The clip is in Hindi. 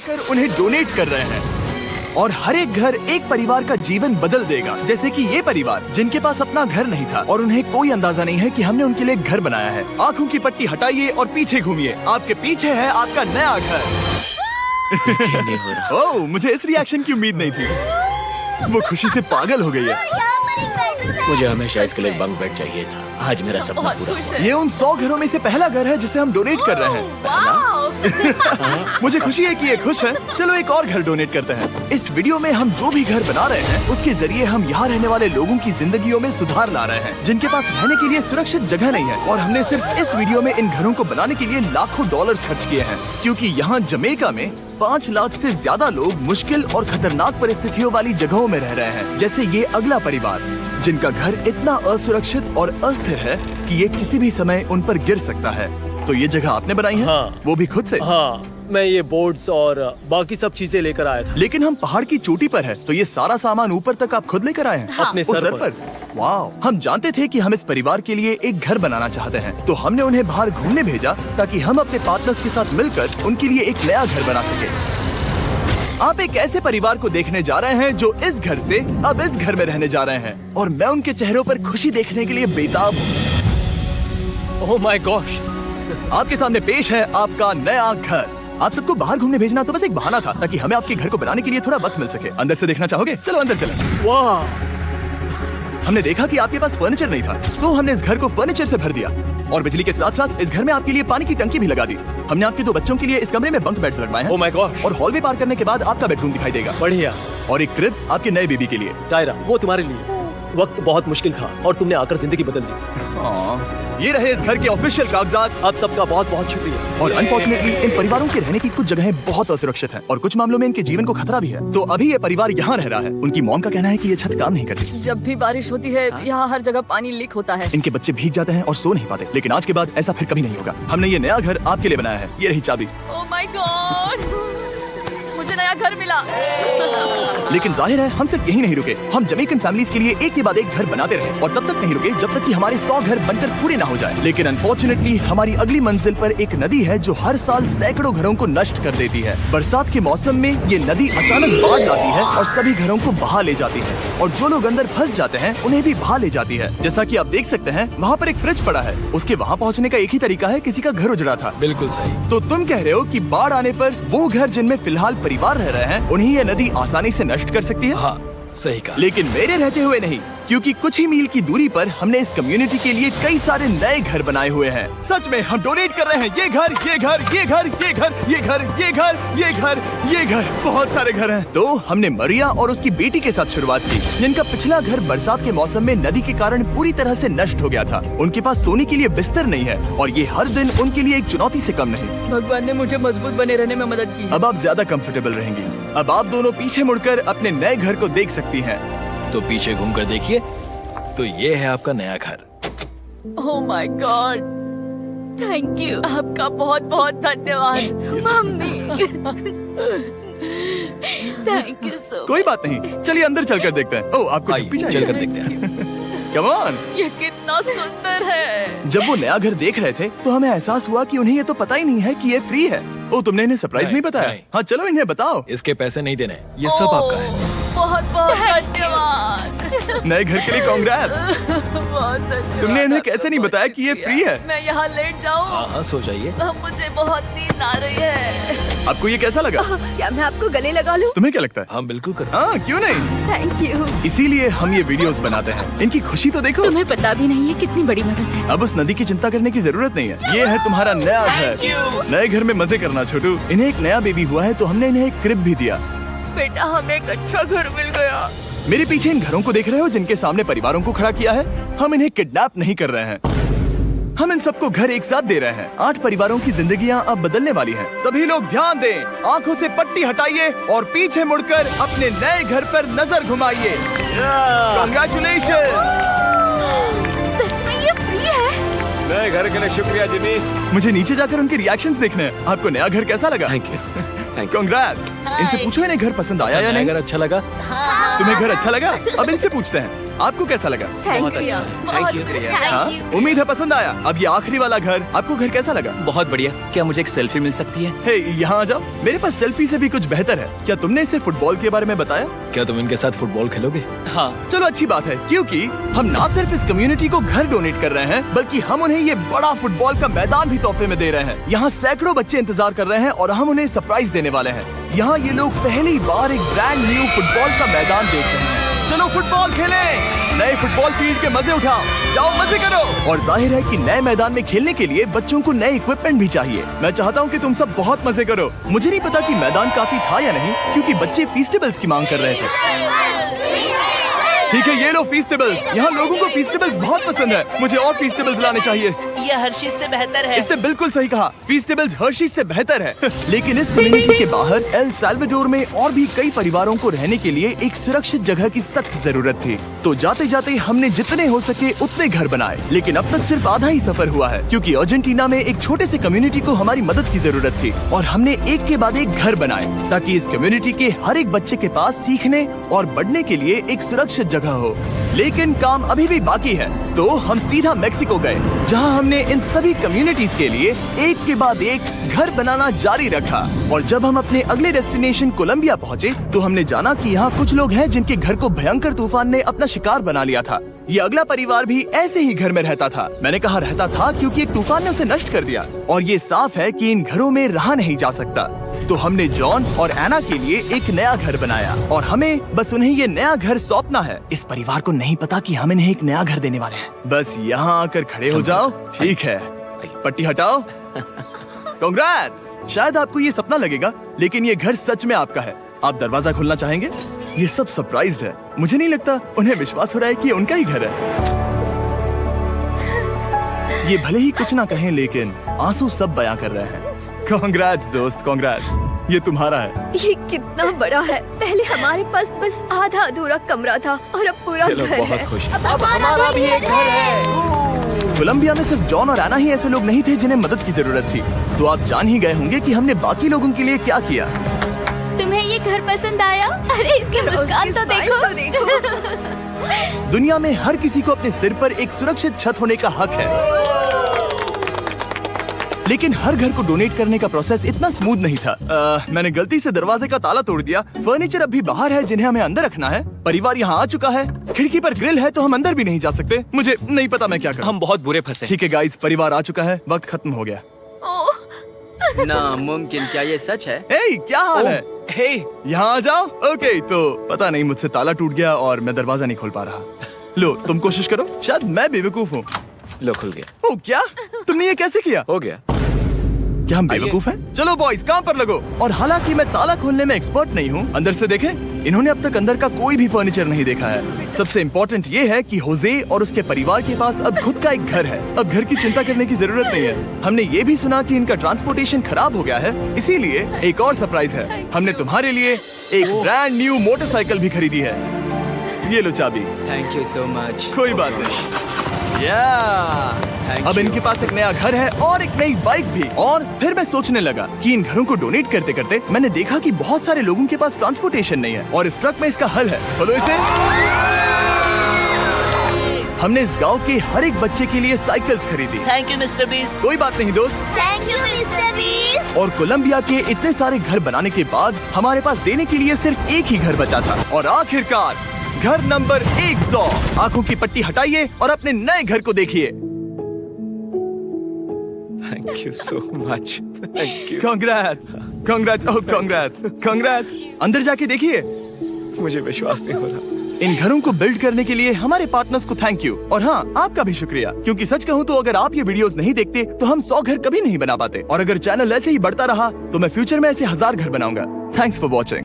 आकर उन्हें डोनेट कर रहे हैं और हर एक घर एक परिवार का जीवन बदल देगा। जैसे कि ये परिवार जिनके पास अपना घर नहीं था और उन्हें कोई अंदाजा नहीं है कि हमने उनके लिए घर बनाया है। आंखों की पट्टी हटाइए और पीछे घूमिए। आपके पीछे है आपका नया घर। नहीं हो रहा। ओह, मुझे इस रिएक्शन की उम्मीद नहीं थी। वो खुशी से पागल हो गई है। मुझे हमेशा इसके लिए बंक बेड चाहिए था। आज मेरा सपना पूरा। ये उन 100 घरों में से पहला घर है जिसे हम डोनेट कर रहे हैं। मुझे खुशी है कि ये खुश है। चलो एक और घर डोनेट करते हैं। इस वीडियो में हम जो भी घर बना रहे हैं उसके जरिए हम यहाँ रहने वाले लोगों की जिंदगियों में सुधार ला रहे हैं जिनके पास रहने के लिए सुरक्षित जगह नहीं है। और हमने सिर्फ इस वीडियो में इन घरों को बनाने के लिए लाखों डॉलर्स खर्च किए हैं, क्योंकि यहाँ जमैका में 5 लाख से ज्यादा लोग मुश्किल और खतरनाक परिस्थितियों वाली जगहों में रह रहे हैं। जैसे ये अगला परिवार जिनका घर इतना असुरक्षित और अस्थिर है कि ये किसी भी समय उन पर गिर सकता है। तो ये जगह आपने बनाई है? हाँ। वो भी खुद से? हाँ, मैं ये बोर्ड्स और बाकी सब चीजें लेकर आया था। लेकिन हम पहाड़ की चोटी पर है, तो ये सारा सामान ऊपर तक आप खुद लेकर आए हैं? अपने उस सर पर। वाह! हम जानते थे कि हम इस परिवार के लिए एक घर बनाना चाहते हैं, तो हमने उन्हें बाहर घूमने भेजा ताकि हम अपने पार्टनर्स के साथ मिलकर उनके लिए एक नया घर बना सके। आप एक ऐसे परिवार को देखने जा रहे हैं जो इस घर से अब इस घर में रहने जा रहे हैं, और मैं उनके चेहरों पर खुशी देखने के लिए बेताब हूँ। Oh my gosh! आपके सामने पेश है आपका नया घर। आप सबको बाहर घूमने भेजना तो बस एक बहाना था ताकि हमें आपके घर को बनाने के लिए थोड़ा वक्त मिल सके। अंदर से देखना चाहोगे? चलो अंदर चलें। वाह! हमने देखा कि आपके पास फर्नीचर नहीं था, तो हमने इस घर को फर्नीचर से भर दिया और बिजली के साथ साथ इस घर में आपके लिए पानी की टंकी भी लगा दी। हमने आपके 2 बच्चों के लिए इस कमरे में बंक बेड्स लगवाए हैं। Oh my God! और हॉलवे पार करने के बाद आपका बेडरूम दिखाई देगा बढ़िया। और एक क्रिब आपके नए बेबी के लिए। टायरा, वो तुम्हारे लिए। वक्त बहुत मुश्किल था और तुमने आकर जिंदगी बदल दी। ये रहे इस घर के ऑफिशियल कागजात। आप सबका बहुत बहुत शुक्रिया। और अनफॉर्चुनेटली इन परिवारों के रहने की कुछ जगहें बहुत असुरक्षित हैं और कुछ मामलों में इनके जीवन को खतरा भी है। तो अभी ये परिवार यहाँ रह रहा है। उनकी मॉम का कहना है कि ये छत काम नहीं करती। जब भी बारिश होती है यहाँ हर जगह पानी लीक होता है। इनके बच्चे भीग जाते हैं और सो नहीं पाते, लेकिन आज के बाद ऐसा फिर कभी नहीं होगा। हमने ये नया घर आपके लिए बनाया है। ये रही चाबी। Oh my God! मुझे नया घर मिला। लेकिन जाहिर है हम सिर्फ यही नहीं रुके। हम जमैकन फैमिलीज के लिए एक के बाद एक घर बनाते रहे और तब तक नहीं रुके जब तक कि हमारे 100 घर बनकर पूरे ना हो जाए। लेकिन अनफॉर्चुनेटली हमारी अगली मंजिल पर एक नदी है जो हर साल सैकड़ों घरों को नष्ट कर देती है। बरसात के मौसम में ये नदी अचानक बाढ़ लाती है और सभी घरों को बहा ले जाती है, और जो लोग अंदर फंस जाते हैं उन्हें भी बहा ले जाती है। जैसा कि आप देख सकते हैं वहाँ पर एक फ्रिज पड़ा है। उसके वहाँ पहुँचने का एक ही तरीका है, किसी का घर उजड़ा था। बिल्कुल सही। तो तुम कह रहे हो कि बाढ़ आने पर वो घर जिनमें फिलहाल परिवार रह रहे हैं उन्हें ये नदी आसानी से नष्ट कर सकती है? हाँ, सही कहा। लेकिन मेरे रहते हुए नहीं, क्योंकि कुछ ही मील की दूरी पर हमने इस कम्युनिटी के लिए कई सारे नए घर बनाए हुए हैं। सच में हम डोनेट कर रहे हैं। ये घर, ये घर, ये घर, ये घर, ये घर, ये घर, ये घर, ये घर, बहुत सारे घर हैं। तो हमने मरिया और उसकी बेटी के साथ शुरुआत की, जिनका पिछला घर बरसात के मौसम में नदी के कारण पूरी तरह से नष्ट हो गया था। उनके पास सोने के लिए बिस्तर नहीं है और ये हर दिन उनके लिए एक चुनौती से कम नहीं। भगवान ने मुझे मजबूत बने रहने में मदद की। अब आप ज्यादा कंफर्टेबल रहेंगी। अब आप दोनों पीछे मुड़कर अपने नए घर को देख सकती हैं। तो पीछे घूमकर देखिए, तो ये है आपका नया घर। Oh my God! Thank you. आपका बहुत बहुत धन्यवाद मम्मी। Thank you so. कोई बात नहीं, चलिए अंदर चलकर देखते हैं। ओह, आपको आइए, चप्पी चाहिए? चलकर देखते हैं। Come on. ये कितना सुंदर है। जब वो नया घर देख रहे थे तो हमें एहसास हुआ कि उन्हें ये तो पता ही नहीं है कि ये फ्री है। ओ, तुमने इन्हें सरप्राइज नहीं बताया? नहीं। हाँ, चलो इन्हें बताओ। इसके पैसे नहीं देने, ये सब आपका है। बहुत बहुत धन्यवाद। नए घर के लिए कांग्रेट्स। बहुत धन्यवाद। तुमने इन्हें कैसे नहीं बताया कि ये फ्री है? मैं यहाँ लेट जाऊँ? हाँ हाँ, सो जाइए। मुझे बहुत नींद आ रही है। आपको ये कैसा लगा? क्या मैं आपको गले लगा लूं? तुम्हें क्या लगता है? हाँ बिल्कुल कर। हाँ, क्यों नहीं? Thank you. इसीलिए हम ये वीडियोस बनाते हैं। इनकी खुशी तो देखो। तुम्हें पता भी नहीं है कितनी बड़ी मदद है। अब उस नदी की चिंता करने की जरूरत नहीं है। ये है तुम्हारा नया घर। नए घर में मजे करना छोटू। इन्हें एक नया बेबी हुआ है तो हमने इन्हें एक क्रिब भी दिया। बेटा, हमें एक अच्छा घर मिल गया। मेरे पीछे इन घरों को देख रहे हो जिनके सामने परिवारों को खड़ा किया है? हम इन्हें किडनैप नहीं कर रहे हैं, हम इन सबको घर एक साथ दे रहे हैं। 8 परिवारों की जिंदगियां अब बदलने वाली हैं। सभी लोग ध्यान दें, आंखों से पट्टी हटाइए और पीछे मुड़कर अपने नए घर पर नजर घुमाइए। कांग्रेचुलेशन! सच में ये फ्री है? नए घर के लिए शुक्रिया जिमी। मुझे नीचे जाकर उनके रिएक्शंस देखने हैं। आपको नया घर कैसा लगा? Thank you. कांग्रेट्स! इनसे पूछो इन्हें घर पसंद आया या नया नहीं? घर अच्छा लगा? तुम्हें घर अच्छा लगा? अब इनसे पूछते हैं। आपको कैसा लगा? थैंक बहुत यू। अच्छा। बहुत Thank you, हाँ? Thank you. उम्मीद है पसंद आया। अब ये आखिरी वाला घर, आपको घर कैसा लगा? बहुत बढ़िया। क्या मुझे एक सेल्फी मिल सकती है? हे, यहाँ आ जाओ। मेरे पास सेल्फी से भी कुछ बेहतर है। क्या तुमने इसे फुटबॉल के बारे में बताया? क्या तुम इनके साथ फुटबॉल खेलोगे? हाँ। चलो अच्छी बात है, क्योंकि हम ना सिर्फ इस कम्युनिटी को घर डोनेट कर रहे हैं, बल्कि हम उन्हें ये बड़ा फुटबॉल का मैदान भी तोहफे में दे रहे हैं। यहाँ सैकड़ों बच्चे इंतजार कर रहे हैं और हम उन्हें सरप्राइज देने वाले हैं। यहाँ ये लोग पहली बार एक ब्रांड न्यू फुटबॉल का मैदान देख रहे हैं। चलो फुटबॉल खेलें, नए फुटबॉल फील्ड के मजे उठाओ, जाओ मजे करो। और जाहिर है कि नए मैदान में खेलने के लिए बच्चों को नए इक्विपमेंट भी चाहिए। मैं चाहता हूँ कि तुम सब बहुत मजे करो। मुझे नहीं पता कि मैदान काफी था या नहीं, क्योंकि बच्चे फीस्टेबल्स की मांग कर रहे थे। ठीक है, ये लो फीस्टेबल्स। यहाँ लोगों को फीस्टेबल्स बहुत पसंद है। मुझे और फीस्टेबल्स लाने चाहिए। ये हर्षिज से बेहतर है। इसने बिल्कुल सही कहा, फीस्टेबल्स हर्शीज से बेहतर है। लेकिन इस कम्युनिटी के बाहर एल साल्वाडोर में और भी कई परिवारों को रहने के लिए एक सुरक्षित जगह की सख्त जरूरत थी। तो जाते जाते हमने जितने हो सके उतने घर बनाए, लेकिन अब तक सिर्फ आधा ही सफर हुआ है, क्योंकि अर्जेंटीना में एक छोटे से कम्युनिटी को हमारी मदद की जरूरत थी। और हमने एक के बाद एक घर बनाए, ताकि इस कम्युनिटी के हर एक बच्चे के पास सीखने और बढ़ने के लिए एक सुरक्षित जगह हो। लेकिन काम अभी भी बाकी है, तो हम सीधा मेक्सिको गए, जहां हमने इन सभी कम्युनिटीज के लिए एक के बाद एक घर बनाना जारी रखा। और जब हम अपने अगले डेस्टिनेशन कोलंबिया पहुंचे, तो हमने जाना कि यहाँ कुछ लोग हैं जिनके घर को भयंकर तूफान ने अपना शिकार बना लिया था। ये अगला परिवार भी ऐसे ही घर में रहता था। मैंने कहा रहता था, क्योंकि एक तूफान ने उसे नष्ट कर दिया, और ये साफ है कि इन घरों में रहा नहीं जा सकता। तो हमने जॉन और एना के लिए एक नया घर बनाया, और हमें बस उन्हें ये नया घर सौंपना है। इस परिवार को नहीं पता कि हम इन्हें एक नया घर देने वाले हैं। बस यहाँ आकर खड़े हो जाओ। ठीक है, पट्टी हटाओ। कांग्रेट्स। शायद आपको ये सपना लगेगा, लेकिन ये घर सच में आपका है। आप दरवाजा खोलना चाहेंगे? ये सब सरप्राइज्ड है। मुझे नहीं लगता उन्हें विश्वास हो रहा है कि ये उनका ही घर है। ये भले ही कुछ ना कहें, लेकिन आंसू सब बयां कर रहे हैं। कांग्रेट्स दोस्त, कांग्रेट्स। ये तुम्हारा है। ये कितना बड़ा है। पहले हमारे पास बस आधा अधूरा कमरा था, और अब पूरा ये लोग घर बहुत है। खुश हैं। अब हमारा भी एक घर है। कोलंबिया में सिर्फ जॉन और एना ही ऐसे लोग नहीं थे जिन्हें मदद की जरूरत थी। तो आप जान ही गए होंगे कि हमने बाकी लोगों के लिए क्या किया। तुम्हें ये घर पसंद आया? अरे इसकी मुस्कान तो देखो। दुनिया में हर किसी को अपने सिर पर एक सुरक्षित छत होने का हक है, लेकिन हर घर को डोनेट करने का प्रोसेस इतना स्मूथ नहीं था। मैंने गलती से दरवाजे का ताला तोड़ दिया। फर्नीचर अब भी बाहर है, जिन्हें हमें अंदर रखना है। परिवार यहाँ आ चुका है। खिड़की पर ग्रिल है, तो हम अंदर भी नहीं जा सकते। मुझे नहीं पता मैं क्या करूं। हम बहुत बुरे फंसे। ठीक है गाइस, परिवार आ चुका है। वक्त खत्म हो गया। नामुमकिन, क्या ये सच है? हे, क्या हाल है? हे, यहाँ आ जाओ। ओके, तो पता नहीं मुझसे ताला टूट गया और मैं दरवाजा नहीं खोल पा रहा। लो, तुम कोशिश करो। शायद मैं बेवकूफ हूँ। लो खुल गया। ओ क्या? तुमने ये कैसे किया? हो गया। क्या हम बेवकूफ हैं? चलो बॉयज, काम पर लगो। और हालांकि मैं ताला खोलने में एक्सपर्ट नहीं हूँ, अंदर से देखें। इन्होंने अब तक अंदर का कोई भी फर्नीचर नहीं देखा है। सबसे इम्पोर्टेंट ये है कि होजे और उसके परिवार के पास अब खुद का एक घर है। अब घर की चिंता करने की जरूरत नहीं है। हमने ये भी सुना कि इनका ट्रांसपोर्टेशन खराब हो गया है, इसीलिए एक और सरप्राइज है। हमने तुम्हारे लिए एक ब्रांड न्यू मोटरसाइकिल भी खरीदी है। ये लो चाबी। Thank you so much. कोई बात नहीं। Thank अब you. इनके पास एक नया घर है और एक नई बाइक भी। और फिर मैं सोचने लगा कि इन घरों को डोनेट करते करते मैंने देखा कि बहुत सारे लोगों के पास ट्रांसपोर्टेशन नहीं है, और इस ट्रक में इसका हल है। खोलो इसे। हमने इस गांव के हर एक बच्चे के लिए साइकिल्स खरीदी। Thank you mister beast. कोई बात नहीं दोस्त। Thank you mister beast. और कोलंबिया के इतने सारे घर बनाने के बाद हमारे पास देने के लिए सिर्फ एक ही घर बचा था। और आखिरकार घर नंबर 100। आंखों की पट्टी हटाइए और अपने नए घर को देखिए। Thank you so much. Thank you. Congrats, congrats, oh congrats, congrats. अंदर जाके देखिए। मुझे विश्वास नहीं हो रहा। इन घरों को बिल्ड करने के लिए हमारे पार्टनर्स को थैंक यू। और हाँ, आपका भी शुक्रिया, क्योंकि सच कहूँ तो अगर आप ये वीडियोस नहीं देखते तो हम 100 घर कभी नहीं बना पाते। और अगर चैनल ऐसे ही बढ़ता रहा तो मैं फ्यूचर में ऐसे 1000 घर बनाऊंगा। Thanks for watching.